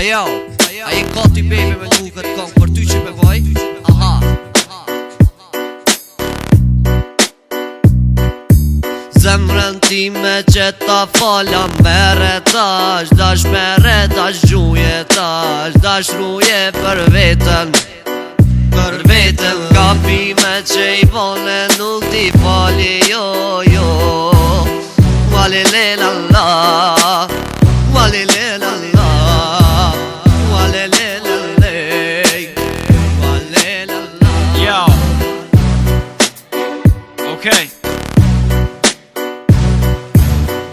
Ajo, a je gati baby me du këtë kong për ty që me vaj? Aha. Zemrën time që ta fala mere tash, dash mere dash gjuje tash, dash ruje për vetën, për vetën. Gabime që i bone nuk ti fali jo jo. Wali le la la, wali le la la, wali le la le, wali la la. Yo, okay.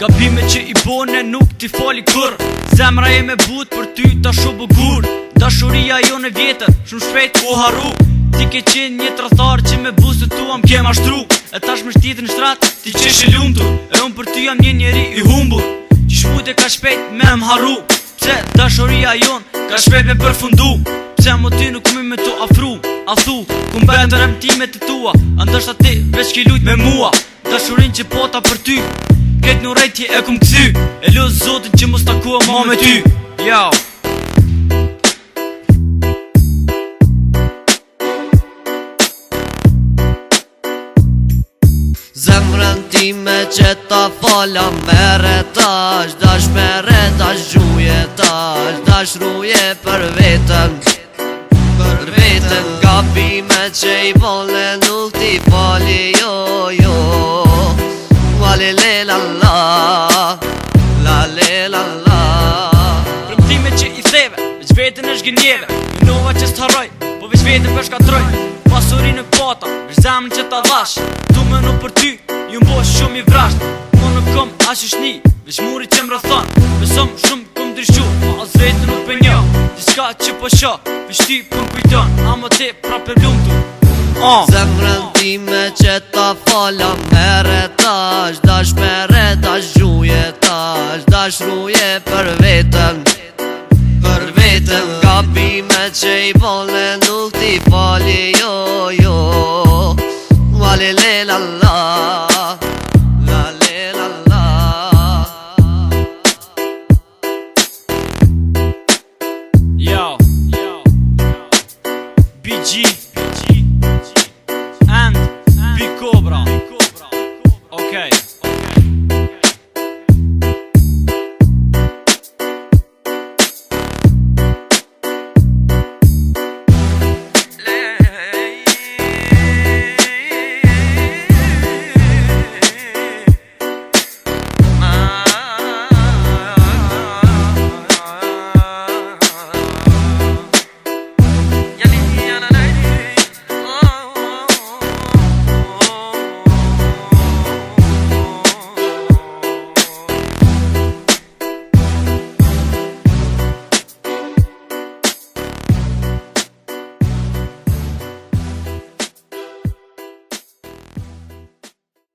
Gabime që i bone nuk ti fali kur, zemra e me but për ty ta shu bugur. Dashuria jo në vjetër, shumë shpejt u harru. Ti ke qenë një tradhtar që me buzët tua m'ke mashtru. E tash më shtitën në shtrat, ti qesh i lumtur. E unë për ty jam një njeri i humbur, që shpute ka shpejt me m'harru. Pse dashuria jon ka shpejt me përfundu. Pse mo ty nuk më me të afru. A thu, ku mbetën remtimet e tua, ndërsa ti veç ki lujt me mua. Dashurin që pota për ty, ketë në rejtje e kum këthy. E lësë zotin që mos takua ma me ty. Yo. Zemrën time që ta fala mere tash, dash mere dash gjuje tash, dash ruje për vetën, për vetën. Gabime që i bone nuk ti fali jo jo. Wali le la la, la le la la. Premtime që i theve, veç vetën është gënjeve. Minova që s'tharroj, po veç vetën përshkatroj. Pasuri në pata, veç zemrën që ta dhash. Tu me në për ty, ju mbosh shumë i vrasht. Mo nuk kom as i shni, veç muri që m'rëthon. Besom shumë kom drishu, ma as vetën nuk për një. Diska që po sho, veç ty për m'kujton. Ama te prape lumtur. Zemrën time që ta fala mere tash, dash mere dash gjuje tash, dash ruje për vetën, për vetën. Gabime që i bone nuk ti fali jo jo. Wali le la la.